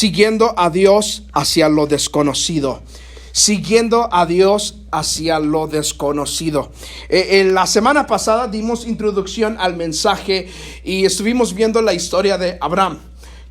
siguiendo a Dios hacia lo desconocido. Siguiendo a Dios hacia lo desconocido. En la semana pasada dimos introducción al mensaje y estuvimos viendo la historia de Abraham.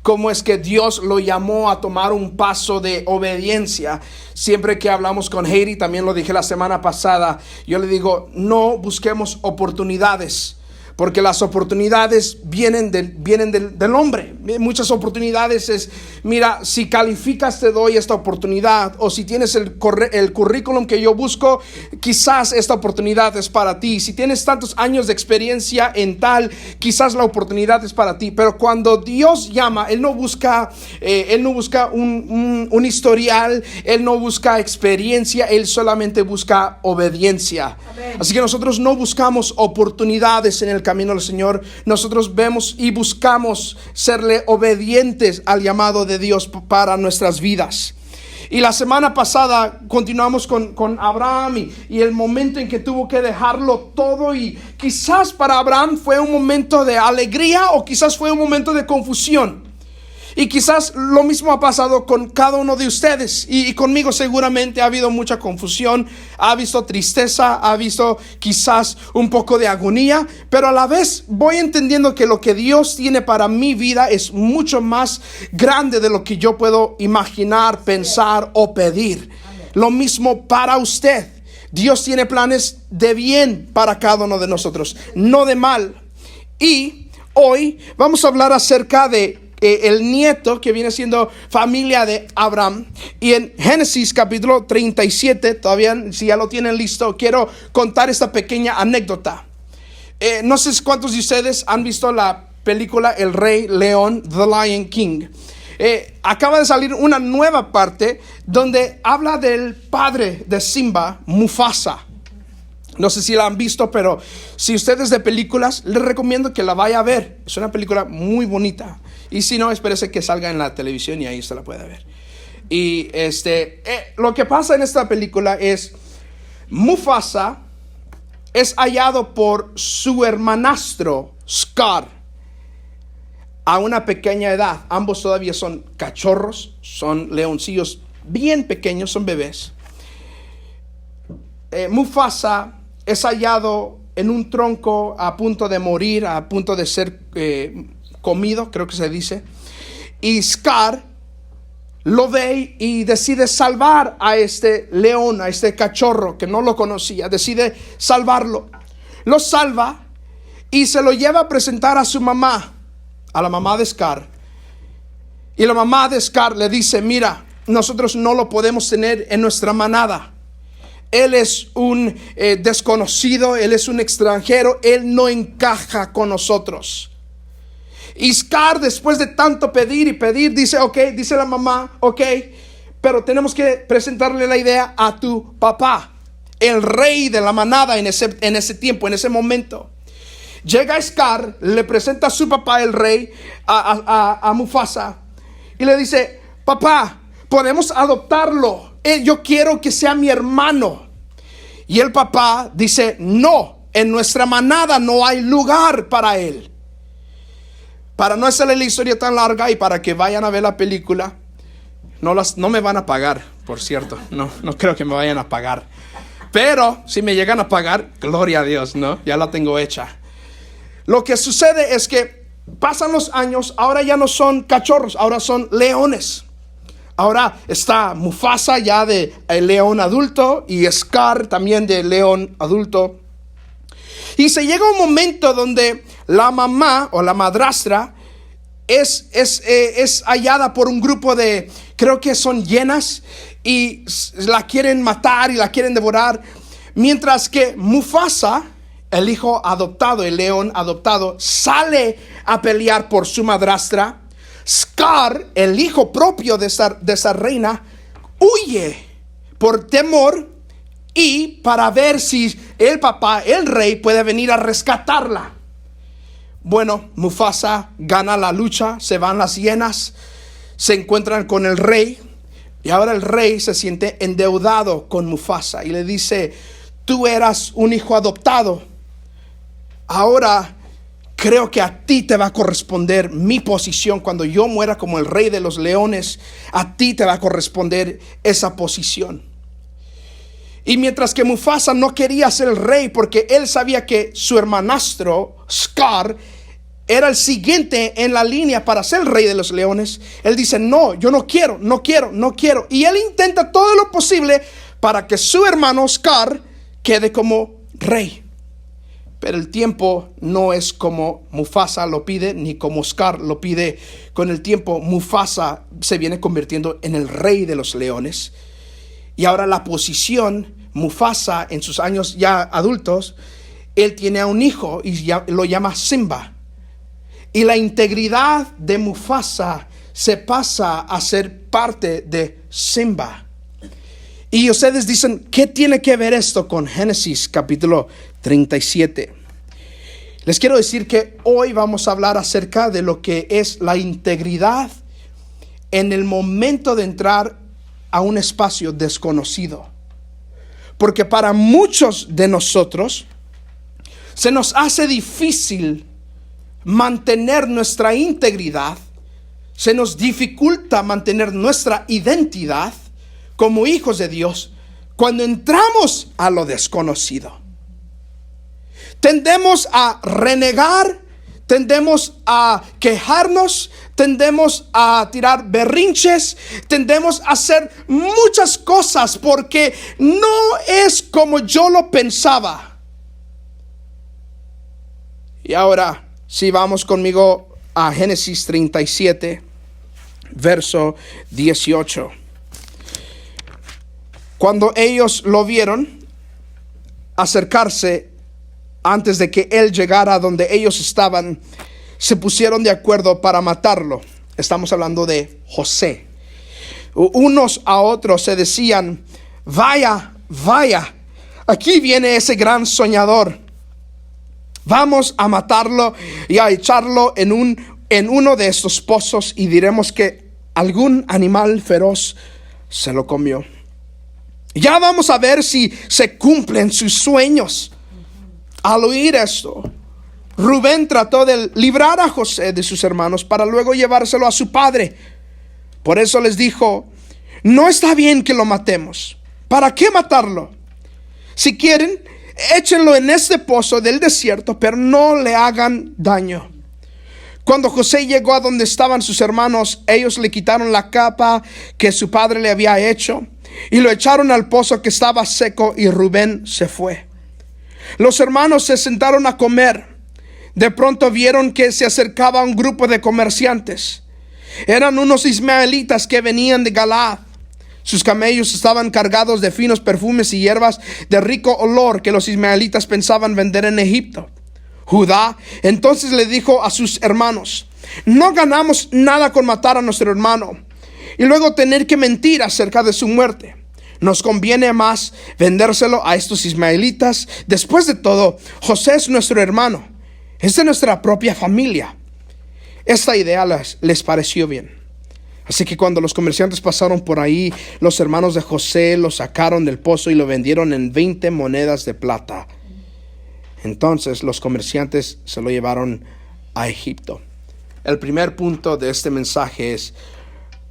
Cómo es que Dios lo llamó a tomar un paso de obediencia. Siempre que hablamos con Heidi, también lo dije la semana pasada, yo le digo, no busquemos oportunidades. Porque las oportunidades vienen del hombre. Muchas oportunidades es, mira, si calificas te doy esta oportunidad. O si tienes el currículum que yo busco, quizás esta oportunidad es para ti. Si tienes tantos años de experiencia en tal, quizás la oportunidad es para ti. Pero cuando Dios llama, Él no busca un historial. Él no busca experiencia. Él solamente busca obediencia. Amén. Así que nosotros no buscamos oportunidades en el camino del Señor. Nosotros vemos y buscamos serle obedientes al llamado de Dios para nuestras vidas. Y la semana pasada continuamos con Abraham y el momento en que tuvo que dejarlo todo, y quizás para Abraham fue un momento de alegría o quizás fue un momento de confusión. Y quizás lo mismo ha pasado con cada uno de ustedes y conmigo seguramente ha habido mucha confusión, ha visto tristeza, ha visto quizás un poco de agonía, pero a la vez voy entendiendo que lo que Dios tiene para mi vida es mucho más grande de lo que yo puedo imaginar, pensar o pedir. Lo mismo para usted. Dios tiene planes de bien para cada uno de nosotros, no de mal. Y hoy vamos a hablar acerca de el nieto que viene siendo familia de Abraham. Y en Génesis capítulo 37, todavía si ya lo tienen listo, quiero contar esta pequeña anécdota. No sé cuántos de ustedes han visto la película El Rey León, The Lion King. Acaba de salir una nueva parte donde habla del padre de Simba, Mufasa. No sé si la han visto, pero si ustedes de películas, les recomiendo que la vaya a ver. Es una película muy bonita. Y si no, espérese que salga en la televisión y ahí usted la puede ver. Y lo que pasa en esta película es Mufasa es hallado por su hermanastro Scar a una pequeña edad. Ambos todavía son cachorros, son leoncillos bien pequeños, son bebés. Mufasa es hallado en un tronco a punto de morir, a punto de ser comido, creo que se dice. Y Scar lo ve y decide salvar a este león, a este cachorro que no lo conocía. Decide salvarlo. Lo salva y se lo lleva a presentar a su mamá, a la mamá de Scar. Y la mamá de Scar le dice, mira, nosotros no lo podemos tener en nuestra manada. Él es un desconocido, él es un extranjero, él no encaja con nosotros. Y Scar, después de tanto pedir y pedir, dice, ok, dice la mamá, ok, pero tenemos que presentarle la idea a tu papá, el rey de la manada en ese tiempo, en ese momento. Llega Scar, le presenta a su papá, el rey, a Mufasa, y le dice, papá, podemos adoptarlo. Yo quiero que sea mi hermano. Y el papá dice, no, en nuestra manada no hay lugar para él. Para no hacerle la historia tan larga y para que vayan a ver la película, no me van a pagar, por cierto. No creo que me vayan a pagar. Pero si me llegan a pagar, gloria a Dios, ¿no? Ya la tengo hecha. Lo que sucede es que pasan los años, ahora ya no son cachorros, ahora son leones. Ahora está Mufasa ya de león adulto y Scar también de león adulto. Y se llega un momento donde la mamá o la madrastra es hallada por un grupo de, creo que son hienas, y la quieren matar y la quieren devorar. Mientras que Mufasa, el hijo adoptado, el león adoptado, sale a pelear por su madrastra. Scar, el hijo propio de esa reina, huye por temor y para ver si el papá, el rey, puede venir a rescatarla. Bueno, Mufasa gana la lucha, se van las hienas, se encuentran con el rey y ahora el rey se siente endeudado con Mufasa y le dice, tú eras un hijo adoptado, ahora creo que a ti te va a corresponder mi posición. Cuando yo muera como el rey de los leones, a ti te va a corresponder esa posición. Y mientras que Mufasa no quería ser el rey, porque él sabía que su hermanastro Scar era el siguiente en la línea para ser el rey de los leones, él dice: no, yo no quiero. Y él intenta todo lo posible para que su hermano Scar quede como rey. Pero el tiempo no es como Mufasa lo pide, ni como Scar lo pide. Con el tiempo, Mufasa se viene convirtiendo en el rey de los leones. Y ahora la posición, Mufasa en sus años ya adultos, él tiene a un hijo y lo llama Simba. Y la integridad de Mufasa se pasa a ser parte de Simba. Y ustedes dicen: ¿qué tiene que ver esto con Génesis capítulo 37? Les quiero decir que hoy vamos a hablar acerca de lo que es la integridad en el momento de entrar a un espacio desconocido. Porque para muchos de nosotros se nos hace difícil mantener nuestra integridad, se nos dificulta mantener nuestra identidad como hijos de Dios cuando entramos a lo desconocido. Tendemos a renegar, tendemos a quejarnos, tendemos a tirar berrinches, tendemos a hacer muchas cosas porque no es como yo lo pensaba. Y ahora, si vamos conmigo a Génesis 37, verso 18. Cuando ellos lo vieron acercarse, antes de que él llegara a donde ellos estaban, se pusieron de acuerdo para matarlo. Estamos hablando de José. Unos a otros se decían: vaya, aquí viene ese gran soñador. Vamos a matarlo y a echarlo en uno de estos pozos, y diremos que algún animal feroz se lo comió. Ya vamos a ver si se cumplen sus sueños. Al oír esto, Rubén trató de librar a José de sus hermanos para luego llevárselo a su padre. Por eso les dijo: no está bien que lo matemos. ¿Para qué matarlo? Si quieren, échenlo en este pozo del desierto, pero no le hagan daño. Cuando José llegó a donde estaban sus hermanos, ellos le quitaron la capa que su padre le había hecho y lo echaron al pozo que estaba seco, y Rubén se fue. Los hermanos se sentaron a comer. De pronto vieron que se acercaba un grupo de comerciantes. Eran unos ismaelitas que venían de Galaad. Sus camellos estaban cargados de finos perfumes y hierbas de rico olor que los ismaelitas pensaban vender en Egipto. Judá entonces le dijo a sus hermanos: no ganamos nada con matar a nuestro hermano y luego tener que mentir acerca de su muerte. Nos conviene más vendérselo a estos ismaelitas. Después de todo, José es nuestro hermano, es de nuestra propia familia. Esta idea les pareció bien. Así que cuando los comerciantes pasaron por ahí, los hermanos de José lo sacaron del pozo y lo vendieron en 20 monedas de plata. Entonces los comerciantes se lo llevaron a Egipto. El primer punto de este mensaje es: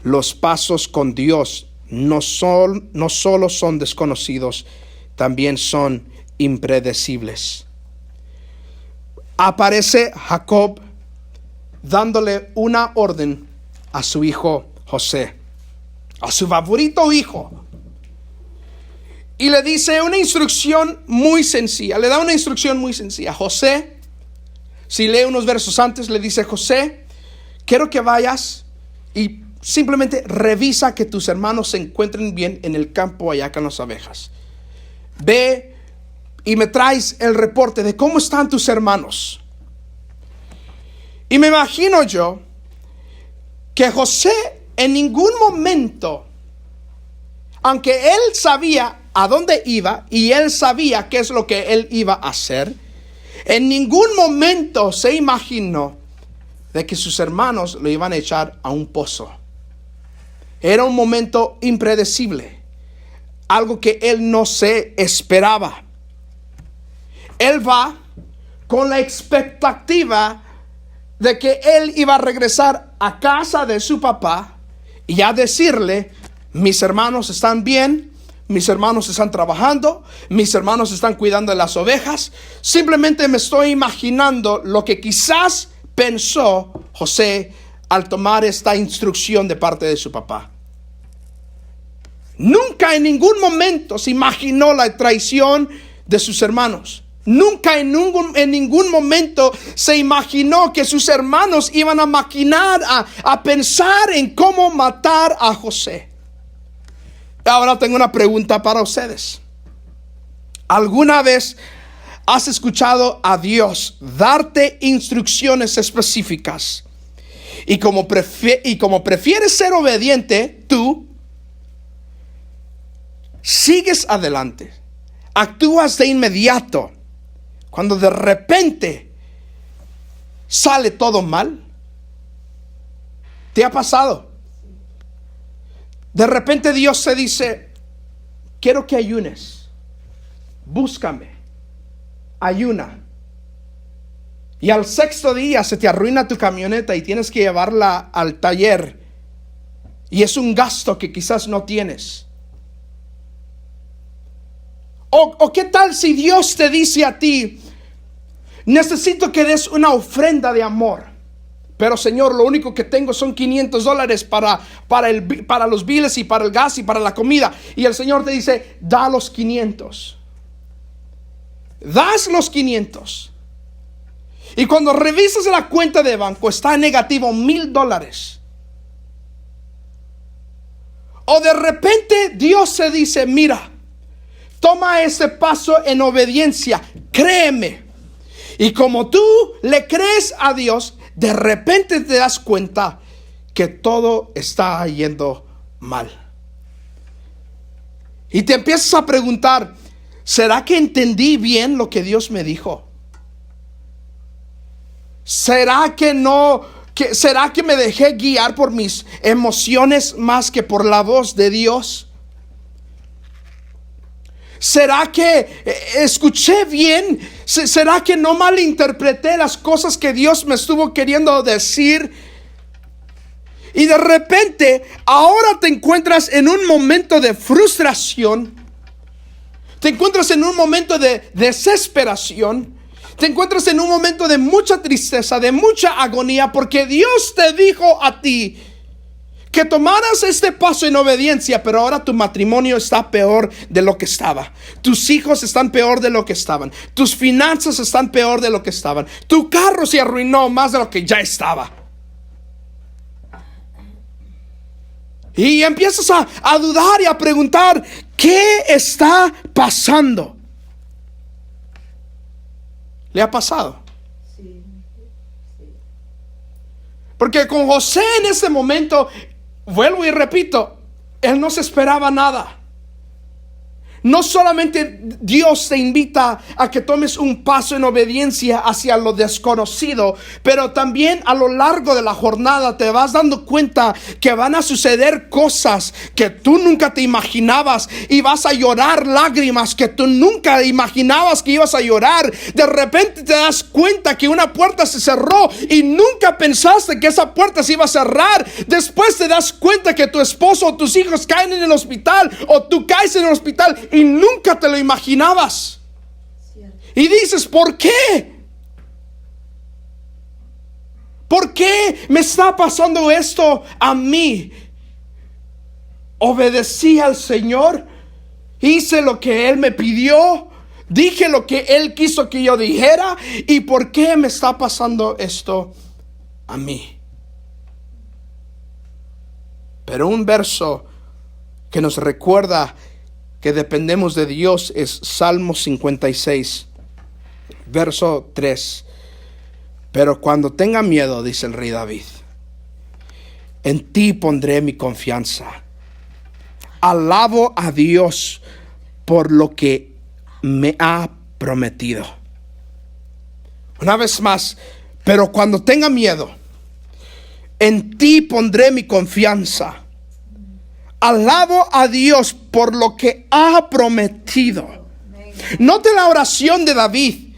los pasos con Dios no solo son desconocidos, también son impredecibles. Aparece Jacob dándole una orden a su hijo José, a su favorito hijo, y le dice una instrucción muy sencilla. Le da una instrucción muy sencilla. José, si lee unos versos antes, le dice: José, quiero que vayas y simplemente revisa que tus hermanos se encuentren bien en el campo allá con las abejas. Ve y me traes el reporte de cómo están tus hermanos. Y me imagino yo que José en ningún momento, aunque él sabía a dónde iba y él sabía qué es lo que él iba a hacer, en ningún momento se imaginó de que sus hermanos lo iban a echar a un pozo. Era un momento impredecible, algo que él no se esperaba. Él va, con la expectativa de que él iba a regresar a casa de su papá y a decirle: mis hermanos están bien, mis hermanos están trabajando, mis hermanos están cuidando de las ovejas. Simplemente me estoy imaginando lo que quizás pensó José al tomar esta instrucción de parte de su papá. Nunca en ningún momento se imaginó la traición de sus hermanos. Nunca en ningún momento se imaginó que sus hermanos iban a maquinar, a pensar en cómo matar a José. Ahora tengo una pregunta para ustedes. ¿Alguna vez has escuchado a Dios darte instrucciones específicas y como prefieres ser obediente, tú sigues adelante, actúas de inmediato, cuando de repente sale todo mal? ¿Te ha pasado? De repente Dios te dice: quiero que ayunes, búscame, ayuna. Y al sexto día se te arruina tu camioneta y tienes que llevarla al taller, y es un gasto que quizás no tienes. O qué tal si Dios te dice a ti: necesito que des una ofrenda de amor, pero Señor, lo único que tengo son $500 para los biles y para el gas y para la comida. Y el Señor te dice: da los 500. Das los 500. Y cuando revisas la cuenta de banco, está en negativo $1,000. O de repente Dios se dice: mira, toma ese paso en obediencia, créeme. Y como tú le crees a Dios, de repente te das cuenta que todo está yendo mal. Y te empiezas a preguntar: ¿será que entendí bien lo que Dios me dijo? ¿Será que no? ¿Será que me dejé guiar por mis emociones más que por la voz de Dios? ¿Será que escuché bien? ¿Será que no malinterpreté las cosas que Dios me estuvo queriendo decir? Y de repente ahora te encuentras en un momento de frustración. Te encuentras en un momento de desesperación. Te encuentras en un momento de mucha tristeza, de mucha agonía, porque Dios te dijo a ti que tomaras este paso en obediencia, pero ahora tu matrimonio está peor de lo que estaba. Tus hijos están peor de lo que estaban. Tus finanzas están peor de lo que estaban. Tu carro se arruinó más de lo que ya estaba. Y empiezas a dudar y a preguntar: ¿qué está pasando? ¿Le ha pasado? Sí. Porque con José en ese momento, vuelvo y repito, él no se esperaba nada. No solamente Dios te invita a que tomes un paso en obediencia hacia lo desconocido, pero también a lo largo de la jornada te vas dando cuenta que van a suceder cosas que tú nunca te imaginabas, y vas a llorar lágrimas que tú nunca imaginabas que ibas a llorar. De repente te das cuenta que una puerta se cerró y nunca pensaste que esa puerta se iba a cerrar. Después te das cuenta que tu esposo o tus hijos caen en el hospital, o tú caes en el hospital y nunca te lo imaginabas. Cierto. Y dices: ¿por qué? ¿Por qué me está pasando esto a mí? Obedecí al Señor, hice lo que Él me pidió, dije lo que Él quiso que yo dijera, ¿y por qué me está pasando esto a mí? Pero un verso que nos recuerda que dependemos de Dios es Salmo 56, verso 3. Pero cuando tenga miedo, dice el rey David, en ti pondré mi confianza. Alabo a Dios por lo que me ha prometido. Una vez más: pero cuando tenga miedo, en ti pondré mi confianza. Alabo a Dios por lo que ha prometido. Note la oración de David.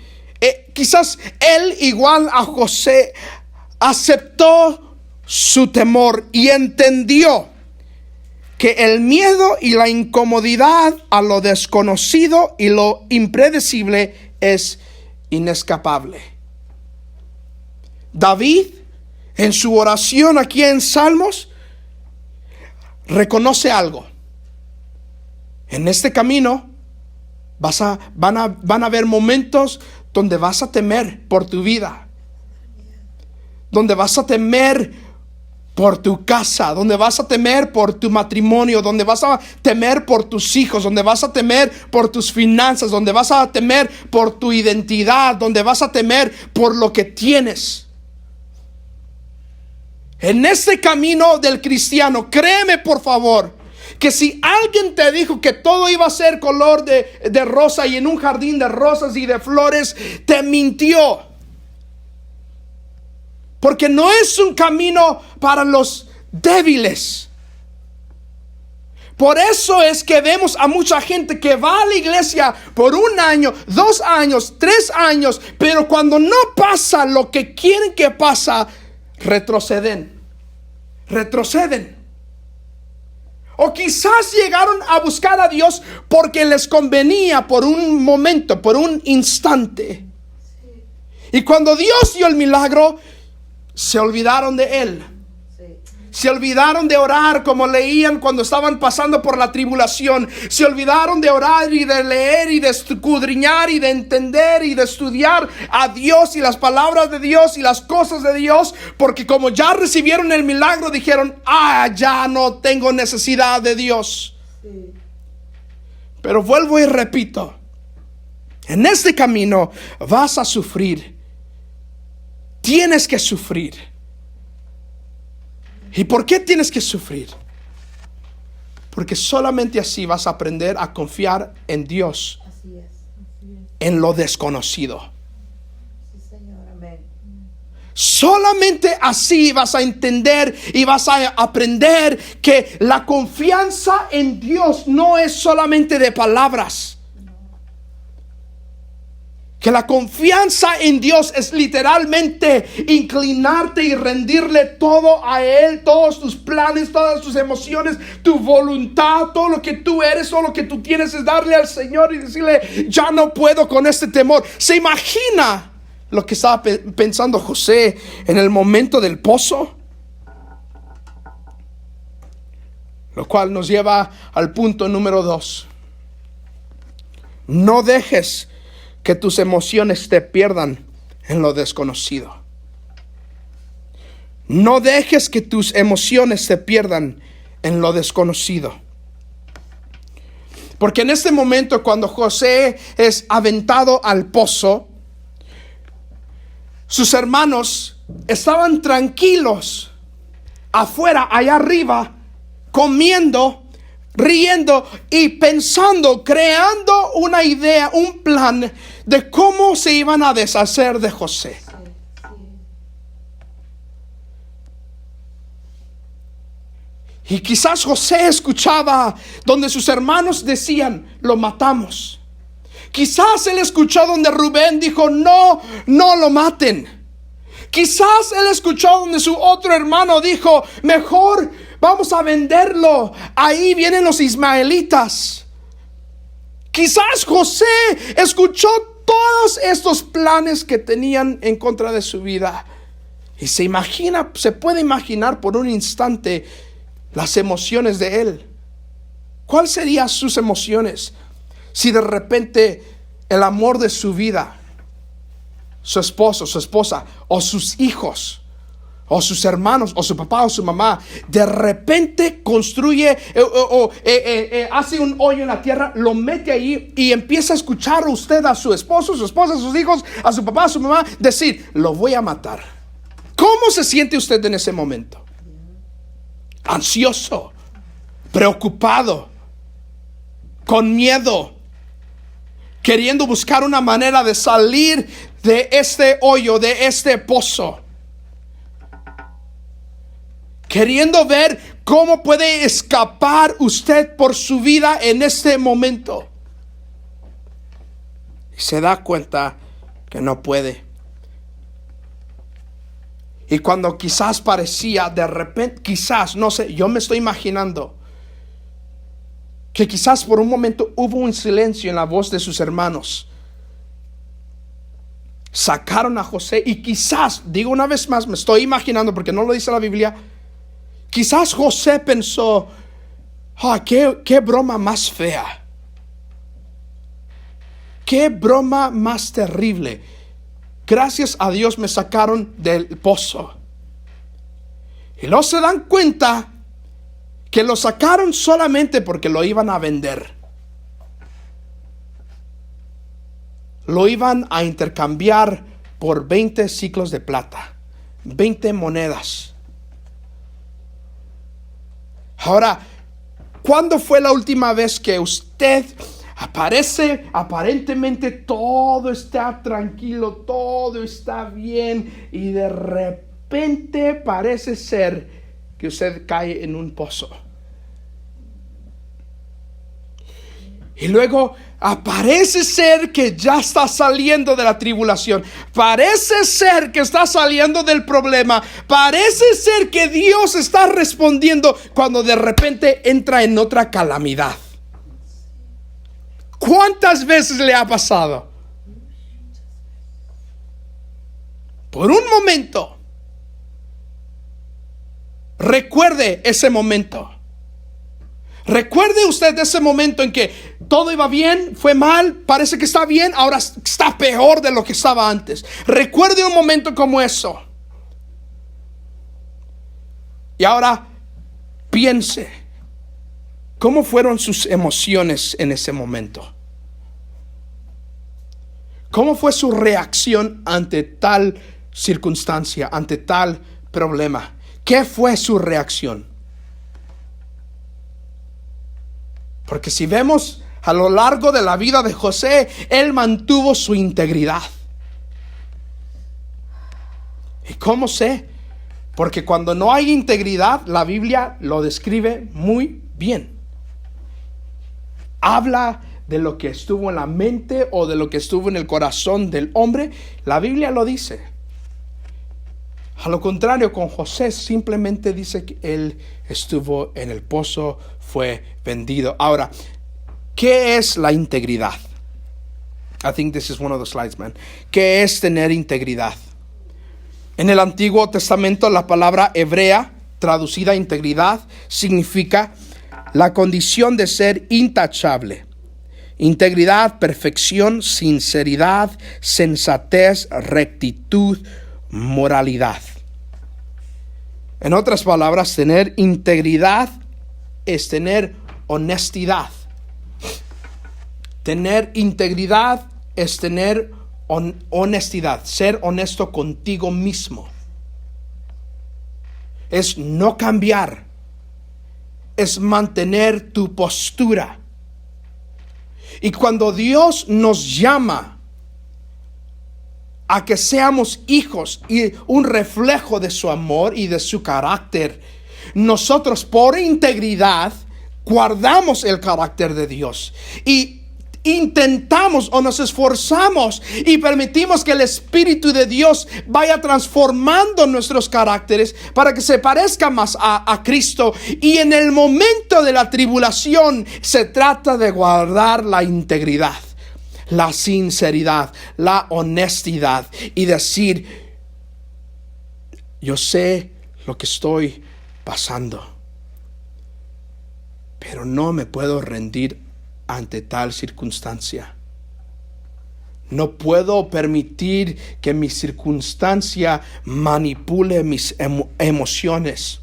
quizás él, igual a José, aceptó su temor y entendió que el miedo y la incomodidad a lo desconocido y lo impredecible es inescapable. David, en su oración aquí en Salmos, reconoce algo. En este camino van a haber momentos donde vas a temer por tu vida, donde vas a temer por tu casa, donde vas a temer por tu matrimonio, donde vas a temer por tus hijos, donde vas a temer por tus finanzas, donde vas a temer por tu identidad, donde vas a temer por lo que tienes. En este camino del cristiano, créeme por favor, que si alguien te dijo que todo iba a ser color de rosa y en un jardín de rosas y de flores, te mintió. Porque no es un camino para los débiles. Por eso es que vemos a mucha gente que va a la iglesia por 1 año, 2 años, 3 años, pero cuando no pasa lo que quieren que pasa, retroceden. O quizás llegaron a buscar a Dios porque les convenía por un momento, por un instante. Y cuando Dios dio el milagro, se olvidaron de Él. Se olvidaron de orar como leían cuando estaban pasando por la tribulación. Se olvidaron de orar y de leer y de escudriñar y de entender y de estudiar a Dios y las palabras de Dios y las cosas de Dios. Porque como ya recibieron el milagro, dijeron: ya no tengo necesidad de Dios. Sí. Pero vuelvo y repito, en este camino vas a sufrir. Tienes que sufrir. ¿Y por qué tienes que sufrir? Porque solamente así vas a aprender a confiar en Dios. Así es. En lo desconocido. Sí, Señor, amén. Solamente así vas a entender y vas a aprender que la confianza en Dios no es solamente de palabras. Que la confianza en Dios es literalmente inclinarte y rendirle todo a Él, todos tus planes, todas tus emociones, tu voluntad, todo lo que tú eres, todo lo que tú tienes, es darle al Señor y decirle: ya no puedo con este temor. ¿Se imagina lo que estaba pensando José en el momento del pozo? Lo cual nos lleva al punto número 2. No dejes que tus emociones te pierdan en lo desconocido. No dejes que tus emociones te pierdan en lo desconocido. Porque en este momento, cuando José es aventado al pozo, sus hermanos estaban tranquilos afuera, allá arriba, comiendo, riendo y pensando, creando una idea, un plan de cómo se iban a deshacer de José. Y quizás José escuchaba donde sus hermanos decían: lo matamos. Quizás él escuchó donde Rubén dijo: no lo maten. Quizás él escuchó donde su otro hermano dijo: mejor vamos a venderlo, ahí vienen los ismaelitas. Quizás José escuchó todos estos planes que tenían en contra de su vida. Y se puede imaginar por un instante las emociones de él. ¿Cuáles serían sus emociones si de repente el amor de su vida, su esposo, su esposa, o sus hijos, o sus hermanos, o su papá, o su mamá, de repente construye hace un hoyo en la tierra, lo mete ahí y empieza a escuchar usted a su esposo, su esposa, a sus hijos, a su papá, a su mamá decir: lo voy a matar? ¿Cómo se siente usted en ese momento? Ansioso, preocupado, con miedo, queriendo buscar una manera de salir de este hoyo, de este pozo, queriendo ver cómo puede escapar usted por su vida en este momento. Y se da cuenta que no puede. Y cuando quizás parecía de repente, quizás, no sé, yo me estoy imaginando que quizás por un momento hubo un silencio en la voz de sus hermanos. Sacaron a José y quizás, digo una vez más, me estoy imaginando porque no lo dice la Biblia, quizás José pensó, qué broma más fea, qué broma más terrible. Gracias a Dios me sacaron del pozo. Y luego se dan cuenta que lo sacaron solamente porque lo iban a vender. Lo iban a intercambiar por 20 siclos de plata, 20 monedas. Ahora, ¿cuándo fue la última vez que usted aparentemente todo está tranquilo, todo está bien, y de repente parece ser que usted cae en un pozo? Y luego parece ser que ya está saliendo de la tribulación. Parece ser que está saliendo del problema. Parece ser que Dios está respondiendo cuando de repente entra en otra calamidad. ¿Cuántas veces le ha pasado? Por un momento, recuerde ese momento. Recuerde usted ese momento en que todo iba bien, fue mal, parece que está bien, ahora está peor de lo que estaba antes. Recuerde un momento como eso. Y ahora piense, ¿cómo fueron sus emociones en ese momento? ¿Cómo fue su reacción ante tal circunstancia, ante tal problema? ¿Qué fue su reacción? Porque si vemos a lo largo de la vida de José, él mantuvo su integridad. ¿Y cómo sé? Porque cuando no hay integridad, la Biblia lo describe muy bien. Habla de lo que estuvo en la mente o de lo que estuvo en el corazón del hombre. La Biblia lo dice. A lo contrario, con José simplemente dice que él estuvo en el pozo, fue vendido. Ahora, ¿qué es la integridad? I think this is one of the slides, man. ¿Qué es tener integridad? En el Antiguo Testamento, la palabra hebrea, traducida integridad, significa la condición de ser intachable. Integridad, perfección, sinceridad, sensatez, rectitud, moralidad. En otras palabras, tener integridad es tener honestidad. Tener integridad es tener honestidad, ser honesto contigo mismo. Es no cambiar, es mantener tu postura. Y cuando Dios nos llama a que seamos hijos y un reflejo de su amor y de su carácter, nosotros por integridad guardamos el carácter de Dios y intentamos o nos esforzamos y permitimos que el Espíritu de Dios vaya transformando nuestros caracteres para que se parezca más a Cristo. Y en el momento de la tribulación se trata de guardar la integridad, la sinceridad, la honestidad y decir: yo sé lo que estoy pasando, pero no me puedo rendir ante tal circunstancia. No puedo permitir que mi circunstancia manipule mis emociones.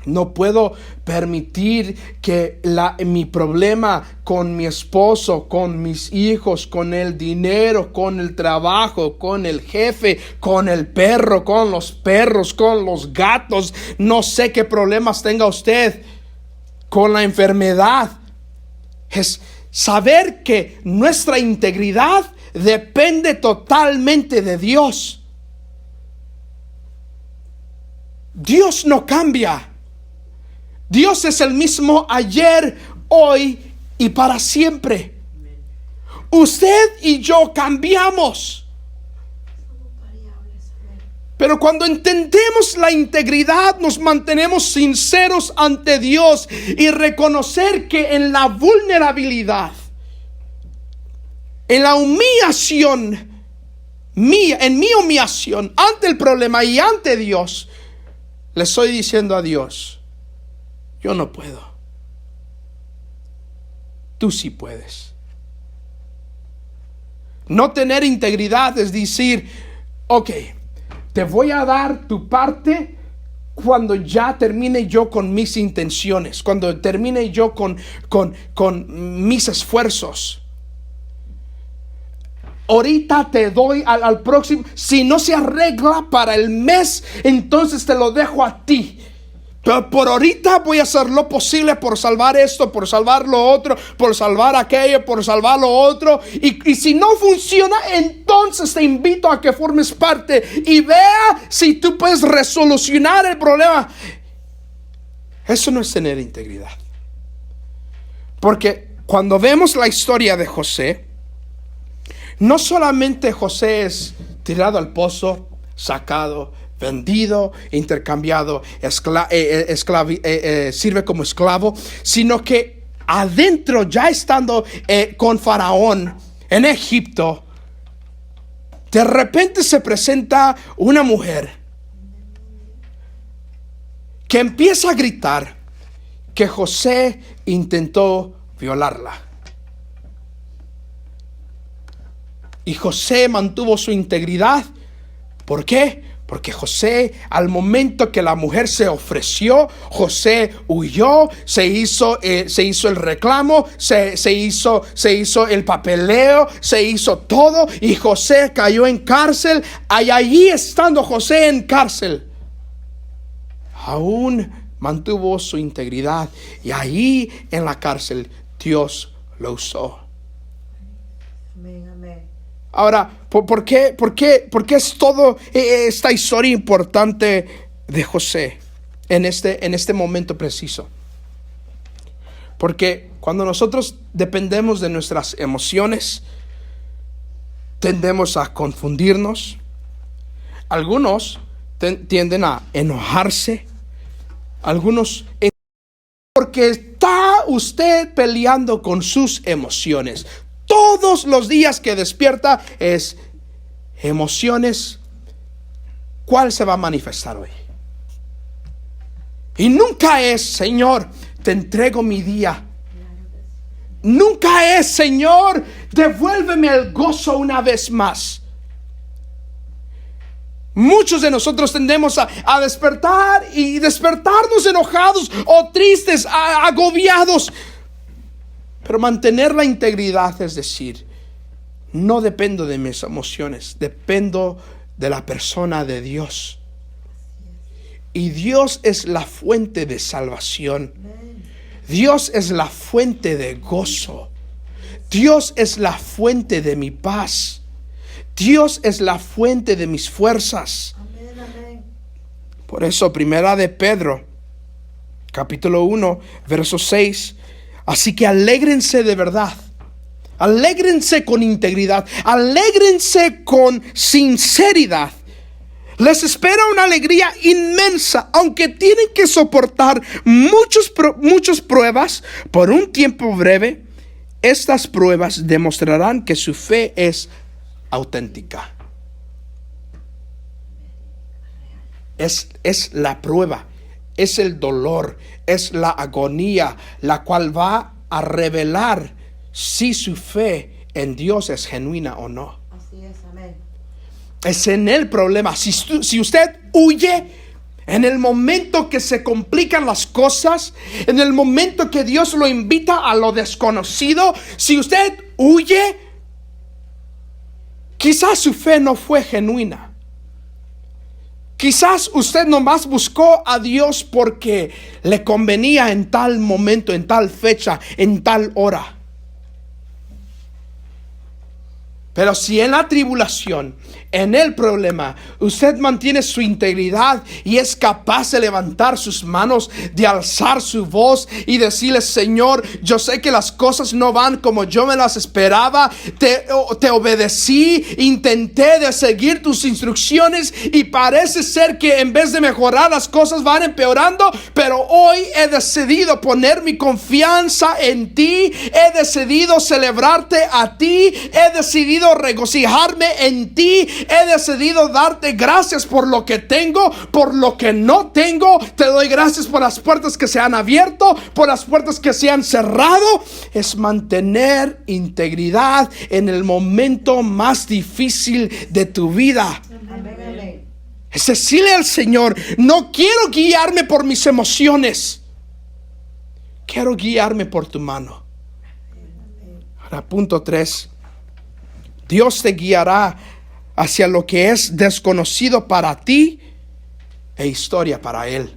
No puedo permitir que mi problema con mi esposo, con mis hijos, con el dinero, con el trabajo, con el jefe, con el perro, con los perros, con los gatos, no sé qué problemas tenga usted, con la enfermedad, es saber que nuestra integridad depende totalmente de Dios. Dios no cambia. Dios es el mismo ayer, hoy y para siempre. Usted y yo cambiamos. Pero cuando entendemos la integridad, nos mantenemos sinceros ante Dios y reconocer que en la vulnerabilidad, en la humillación mía, en mi humillación ante el problema y ante Dios, le estoy diciendo a Dios: yo no puedo, tú sí puedes. No tener integridad es decir: ok, te voy a dar tu parte cuando ya termine yo con mis intenciones, cuando termine yo con mis esfuerzos. Ahorita te doy al próximo. Si no se arregla para el mes, entonces te lo dejo a ti. Pero por ahorita voy a hacer lo posible por salvar esto, por salvar lo otro, por salvar aquello, por salvar lo otro. Y si no funciona, entonces te invito a que formes parte y vea si tú puedes resolucionar el problema. Eso no es tener integridad. Porque cuando vemos la historia de José, no solamente José es tirado al pozo, sacado, vendido, intercambiado, sirve como esclavo, sino que adentro, ya estando con Faraón en Egipto, de repente se presenta una mujer que empieza a gritar que José intentó violarla. Y José mantuvo su integridad. ¿Por qué? Porque José, al momento que la mujer se ofreció, José huyó, se hizo el reclamo, se hizo el papeleo, se hizo todo, y José cayó en cárcel. Allí estando José en cárcel, aún mantuvo su integridad, y ahí en la cárcel Dios lo usó. Amén, amén. Ahora, ¿por qué es todo esta historia importante de José en este momento preciso? Porque cuando nosotros dependemos de nuestras emociones, tendemos a confundirnos. Algunos tienden a enojarse. Algunos, porque está usted peleando con sus emociones. Todos los días que despierta es emociones. ¿Cuál se va a manifestar hoy? Y nunca es: Señor, te entrego mi día. Nunca es: Señor, devuélveme el gozo una vez más. Muchos de nosotros tendemos a despertar y despertarnos enojados o tristes, agobiados. Pero mantener la integridad es decir: no dependo de mis emociones, dependo de la persona de Dios. Y Dios es la fuente de salvación. Dios es la fuente de gozo. Dios es la fuente de mi paz. Dios es la fuente de mis fuerzas. Amén, amén. Por eso, primera de Pedro, capítulo 1, verso 6. Así que alégrense de verdad, alégrense con integridad, alégrense con sinceridad. Les espera una alegría inmensa, aunque tienen que soportar muchas pruebas por un tiempo breve. Estas pruebas demostrarán que su fe es auténtica. Es la prueba. Es el dolor, es la agonía, la cual va a revelar si su fe en Dios es genuina o no. Así es, amén. Es en el problema. Si usted huye en el momento que se complican las cosas, en el momento que Dios lo invita a lo desconocido, si usted huye, quizás su fe no fue genuina. Quizás usted nomás buscó a Dios porque le convenía en tal momento, en tal fecha, en tal hora. Pero si en la tribulación, en el problema, usted mantiene su integridad y es capaz de levantar sus manos, de alzar su voz y decirle: Señor, yo sé que las cosas no van como yo me las esperaba, te obedecí, intenté de seguir tus instrucciones y parece ser que en vez de mejorar las cosas van empeorando, pero hoy he decidido poner mi confianza en ti, he decidido celebrarte a ti, he decidido regocijarme en ti, he decidido darte gracias por lo que tengo, por lo que no tengo. Te doy gracias por las puertas que se han abierto, por las puertas que se han cerrado. Es mantener integridad en el momento más difícil de tu vida. Amén, amén. Es decirle al Señor: no quiero guiarme por mis emociones, quiero guiarme por tu mano. Ahora, punto 3. Dios te guiará hacia lo que es desconocido para ti e historia para Él.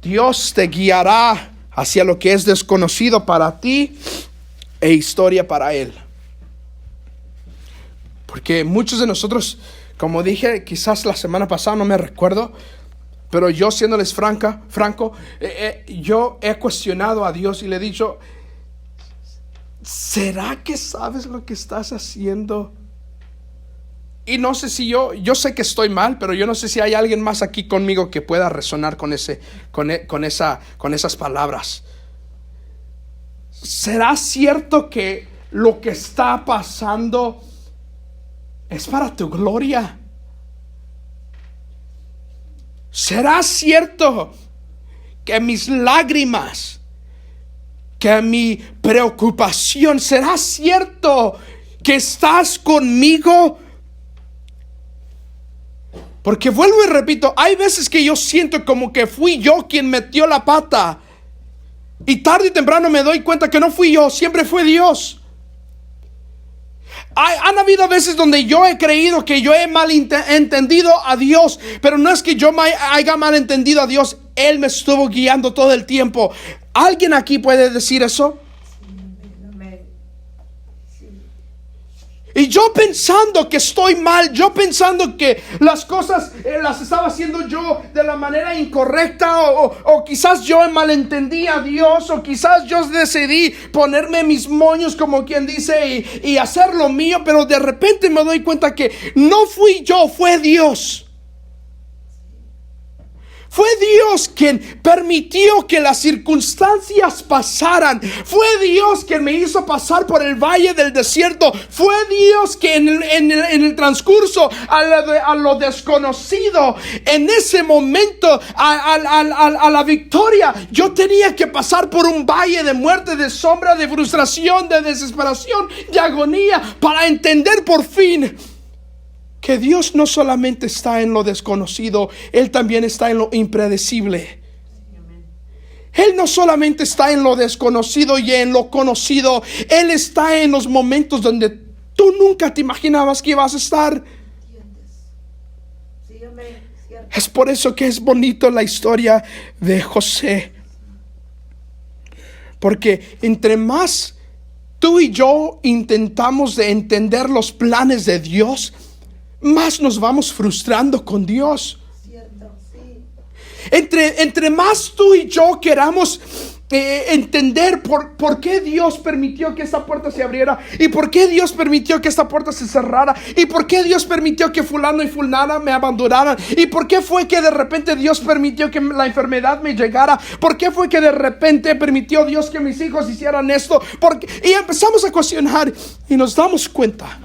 Dios te guiará hacia lo que es desconocido para ti e historia para Él. Porque muchos de nosotros, como dije quizás la semana pasada, no me recuerdo, pero yo, siéndoles franco, yo he cuestionado a Dios y le he dicho: ¿será que sabes lo que estás haciendo? Y no sé si yo sé que estoy mal, pero yo no sé si hay alguien más aquí conmigo que pueda resonar con esas palabras. ¿Será cierto que lo que está pasando es para tu gloria? ¿Será cierto que mis lágrimas, que mi preocupación, será cierto que estás conmigo? Porque vuelvo y repito, hay veces que yo siento como que fui yo quien metió la pata, y tarde y temprano me doy cuenta que no fui yo, siempre fue Dios. Han habido veces donde yo he creído que yo he malentendido a Dios, pero no es que yo haya malentendido a Dios, Él me estuvo guiando todo el tiempo. ¿Alguien aquí puede decir eso? Amén. Y yo pensando que estoy mal, yo pensando que las cosas las estaba haciendo yo de la manera incorrecta, o quizás yo malentendí a Dios, o quizás yo decidí ponerme mis moños, como quien dice, y hacer lo mío, pero de repente me doy cuenta que no fui yo, fue Dios. Fue Dios quien permitió que las circunstancias pasaran. Fue Dios quien me hizo pasar por el valle del desierto. Fue Dios que en el transcurso a lo desconocido, en ese momento a la victoria, yo tenía que pasar por un valle de muerte, de sombra, de frustración, de desesperación, de agonía, para entender por fin que Dios no solamente está en lo desconocido, Él también está en lo impredecible. Él no solamente está en lo desconocido y en lo conocido, Él está en los momentos donde tú nunca te imaginabas que ibas a estar. Sí, amén. Cierto. Es por eso que es bonito la historia de José. Porque entre más tú y yo intentamos de entender los planes de Dios, más nos vamos frustrando con Dios. Cierto, sí. Entre más tú y yo queramos entender por qué Dios permitió que esta puerta se abriera, y por qué Dios permitió que esta puerta se cerrara, y por qué Dios permitió que fulano y fulana me abandonaran, y por qué fue que de repente Dios permitió que la enfermedad me llegara, por qué fue que de repente permitió Dios que mis hijos hicieran esto, y empezamos a cuestionar y nos damos cuenta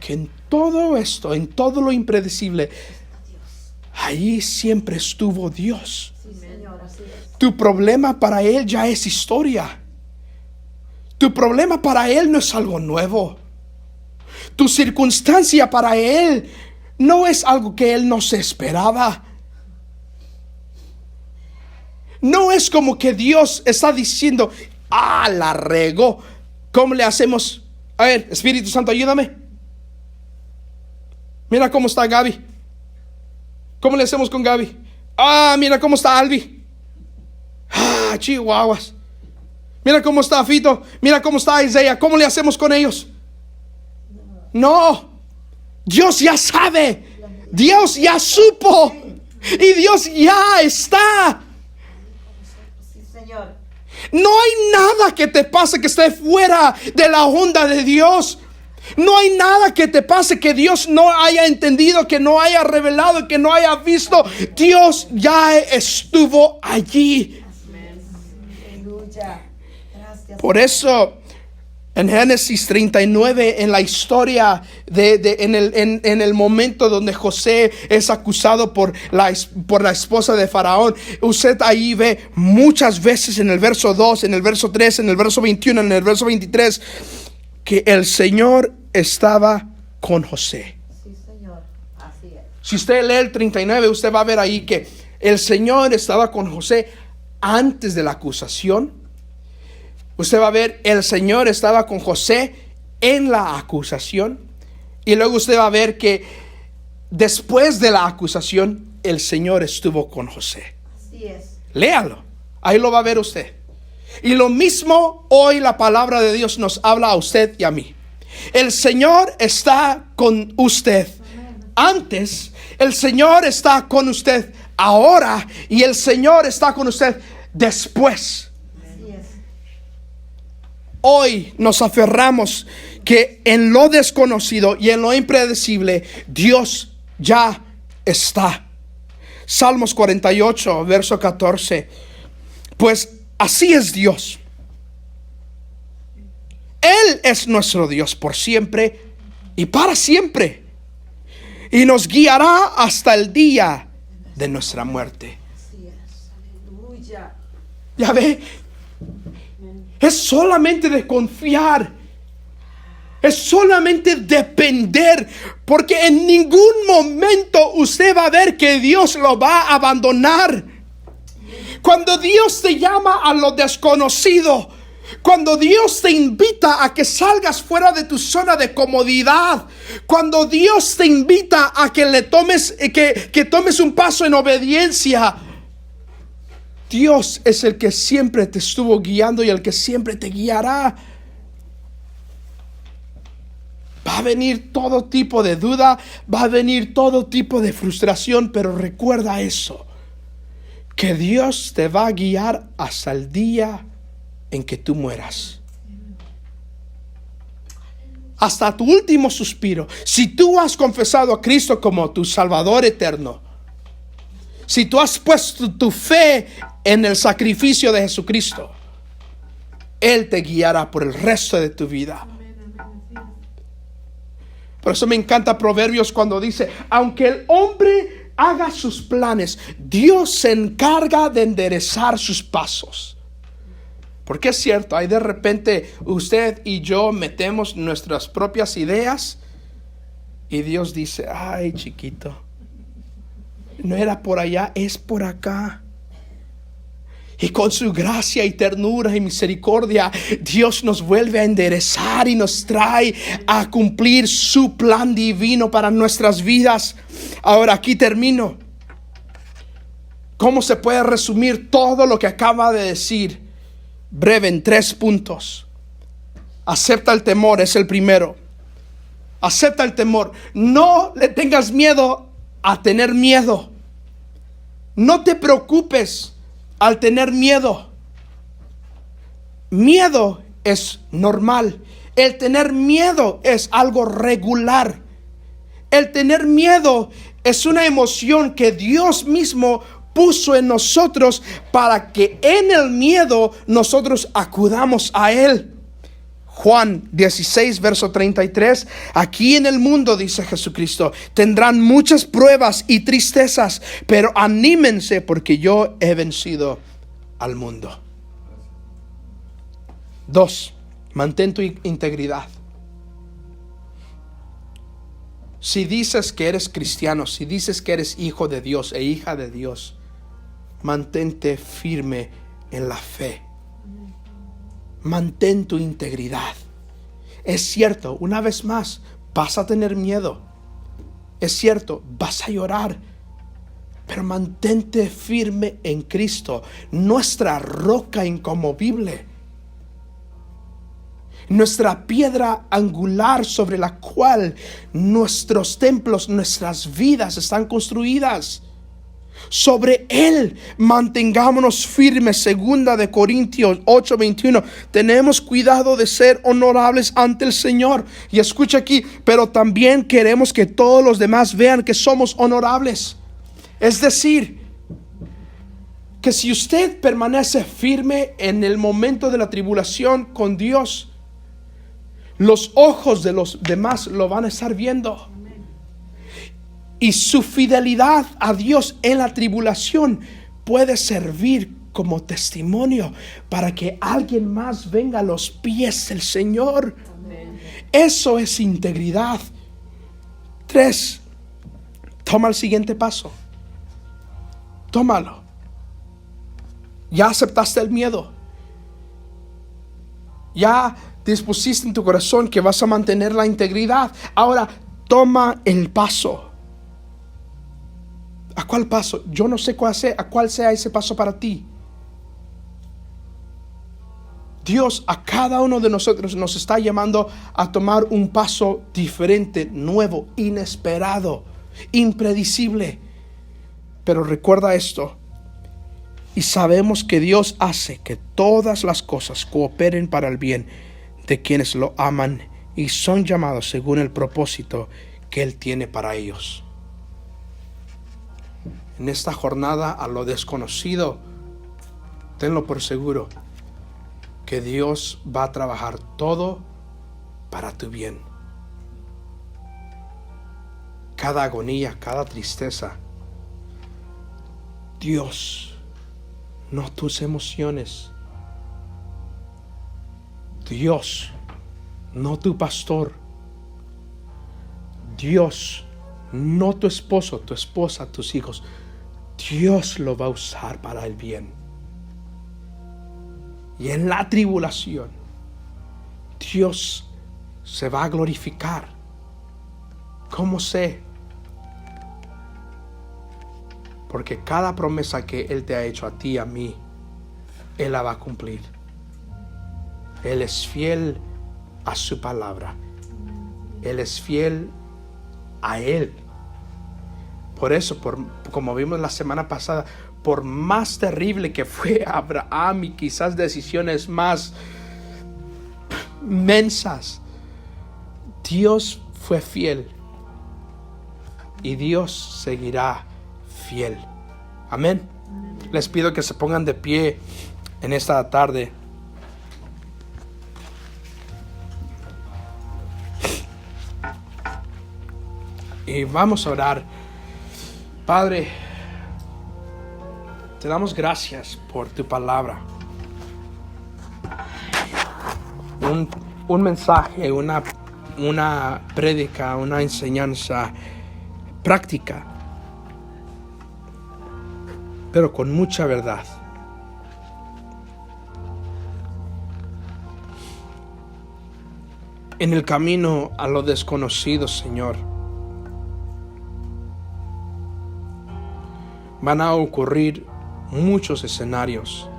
que en todo esto, en todo lo impredecible, ahí siempre estuvo Dios. Sí, Señor, así es. Tu problema para Él ya es historia. Tu problema para Él no es algo nuevo. Tu circunstancia para Él no es algo que Él no se esperaba. No es como que Dios está diciendo: la regó. ¿Cómo le hacemos? A ver, Espíritu Santo, ayúdame. Mira cómo está Gaby. ¿Cómo le hacemos con Gaby? Mira cómo está Albi. Chihuahuas. Mira cómo está Fito. Mira cómo está Isaiah. ¿Cómo le hacemos con ellos? No. Dios ya sabe, Dios ya supo y Dios ya está. Sí, Señor. No hay nada que te pase que esté fuera de la onda de Dios. No hay nada que te pase que Dios no haya entendido, que no haya revelado, que no haya visto. Dios ya estuvo allí. Aleluya. Gracias. Por eso, en Génesis 39, en la historia en el momento donde José es acusado por la esposa de Faraón, usted ahí ve muchas veces en el verso 2, en el verso 3, en el verso 21, en el verso 23, que el Señor estaba con José. Sí, Señor. Así es. Si usted lee el 39, usted va a ver ahí que el Señor estaba con José antes de la acusación. Usted va a ver, el Señor estaba con José en la acusación. Y luego usted va a ver que después de la acusación, el Señor estuvo con José. Así es. Léalo, ahí lo va a ver usted. Y lo mismo hoy la palabra de Dios nos habla a usted y a mí. El Señor está con usted antes, el Señor está con usted ahora y el Señor está con usted después. Así es. Hoy nos aferramos que en lo desconocido y en lo impredecible Dios ya está. Salmos 48, verso 14. Pues así es Dios. Él es nuestro Dios por siempre y para siempre. Y nos guiará hasta el día de nuestra muerte. Así es. Aleluya. Ya ve, es solamente de confiar. Es solamente depender, porque en ningún momento usted va a ver que Dios lo va a abandonar. Cuando Dios te llama a lo desconocido, cuando Dios te invita a que salgas fuera de tu zona de comodidad, cuando Dios te invita a que le tomes, que tomes un paso en obediencia, Dios es el que siempre te estuvo guiando y el que siempre te guiará. Va a venir todo tipo de duda, va a venir todo tipo de frustración, pero recuerda eso, que Dios te va a guiar hasta el día en que tú mueras. Hasta tu último suspiro. Si tú has confesado a Cristo como tu Salvador eterno, si tú has puesto tu fe en el sacrificio de Jesucristo, Él te guiará por el resto de tu vida. Por eso me encanta Proverbios cuando dice, aunque el hombre haga sus planes, Dios se encarga de enderezar sus pasos. Porque es cierto, hay de repente usted y yo metemos nuestras propias ideas y Dios dice, ay chiquito, no era por allá, es por acá. Y con su gracia y ternura y misericordia, Dios nos vuelve a enderezar y nos trae a cumplir su plan divino para nuestras vidas. Ahora aquí termino. ¿Cómo se puede resumir todo lo que acaba de decir? Breve, en 3 puntos. Acepta el temor, es el primero. Acepta el temor. No le tengas miedo a tener miedo. No te preocupes al tener miedo. Miedo es normal. El tener miedo es algo regular. El tener miedo es una emoción que Dios mismo puso en nosotros para que en el miedo nosotros acudamos a Él. Juan 16, verso 33. Aquí en el mundo, dice Jesucristo, tendrán muchas pruebas y tristezas, pero anímense porque yo he vencido al mundo. 2. Mantén tu integridad. Si dices que eres cristiano, si dices que eres hijo de Dios e hija de Dios, mantente firme en la fe. Mantén tu integridad. Es cierto, una vez más, vas a tener miedo. Es cierto, vas a llorar. Pero mantente firme en Cristo, nuestra roca inconmovible. nuestra piedra angular sobre la cual nuestros templos, nuestras vidas están construidas. Sobre Él mantengámonos firmes. Segunda de Corintios 8:21. Tenemos cuidado de ser honorables ante el Señor. Y escucha aquí, pero también queremos que todos los demás vean que somos honorables. Es decir, que si usted permanece firme en el momento de la tribulación con Dios, los ojos de los demás lo van a estar viendo. Y su fidelidad a Dios en la tribulación puede servir como testimonio para que alguien más venga a los pies del Señor. Amén. Eso es integridad. 3. Toma el siguiente paso. Tómalo. Ya aceptaste el miedo. Ya dispusiste en tu corazón que vas a mantener la integridad. Ahora toma el paso. ¿A cuál paso? Yo no sé cuál sea ese paso para ti. Dios a cada uno de nosotros nos está llamando a tomar un paso diferente, nuevo, inesperado, impredecible. Pero recuerda esto. Y sabemos que Dios hace que todas las cosas cooperen para el bien de quienes lo aman y son llamados según el propósito que Él tiene para ellos. En esta jornada a lo desconocido, tenlo por seguro que Dios va a trabajar todo para tu bien. Cada agonía, cada tristeza, Dios, no tus emociones. Dios, no tu pastor. Dios, no tu esposo, tu esposa, tus hijos. Dios lo va a usar para el bien. Y en la tribulación, Dios se va a glorificar. ¿Cómo sé? Porque cada promesa que Él te ha hecho a ti y a mí, Él la va a cumplir. Él es fiel a su palabra. Él es fiel a Él. Por eso, como vimos la semana pasada, por más terrible que fue Abraham y quizás decisiones más mensas, Dios fue fiel y Dios seguirá fiel. Amén. Les pido que se pongan de pie en esta tarde. Y vamos a orar. Padre, te damos gracias por tu palabra. Un mensaje, una prédica, una enseñanza práctica, pero con mucha verdad. En el camino a lo desconocido, Señor, van a ocurrir muchos escenarios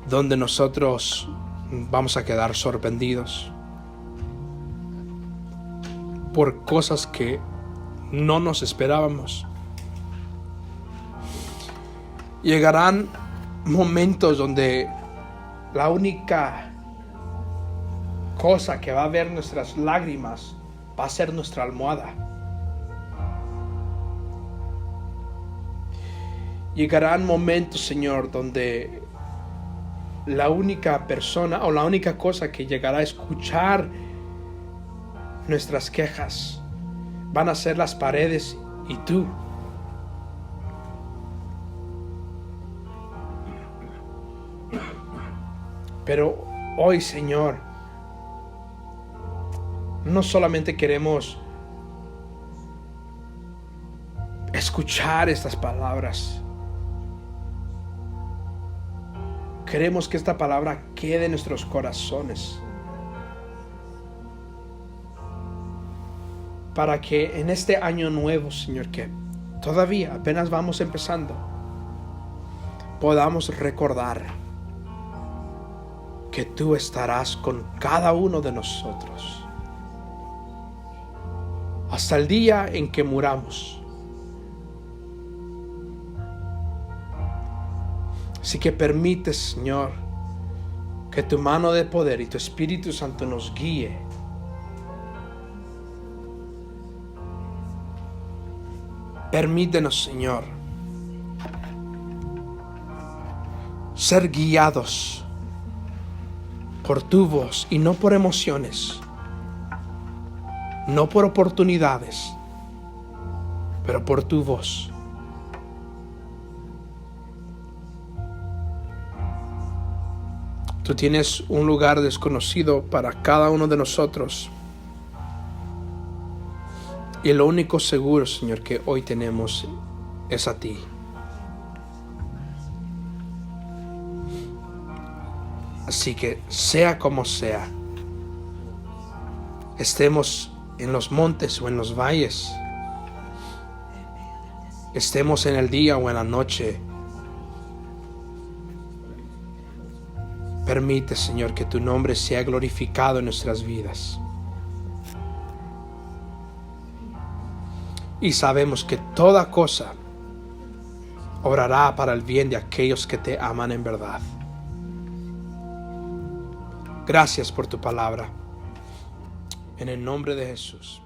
donde nosotros vamos a quedar sorprendidos por cosas que no nos esperábamos. Llegarán momentos donde la única cosa que va a ver nuestras lágrimas va a ser nuestra almohada. Llegarán momentos, Señor, donde la única persona o la única cosa que llegará a escuchar nuestras quejas van a ser las paredes y tú. Pero hoy, Señor, no solamente queremos escuchar estas palabras. Queremos que esta palabra quede en nuestros corazones, para que en este año nuevo, Señor, que todavía apenas vamos empezando, podamos recordar que tú estarás con cada uno de nosotros hasta el día en que muramos. Así que permite, Señor, que tu mano de poder y tu Espíritu Santo nos guíe. Permítenos, Señor, ser guiados por tu voz y no por emociones, no por oportunidades, pero por tu voz. Tú tienes un lugar desconocido para cada uno de nosotros. Y lo único seguro, Señor, que hoy tenemos es a ti. Así que sea como sea, estemos en los montes o en los valles, estemos en el día o en la noche, permite, Señor, que tu nombre sea glorificado en nuestras vidas. Y sabemos que toda cosa obrará para el bien de aquellos que te aman en verdad. Gracias por tu palabra. En el nombre de Jesús.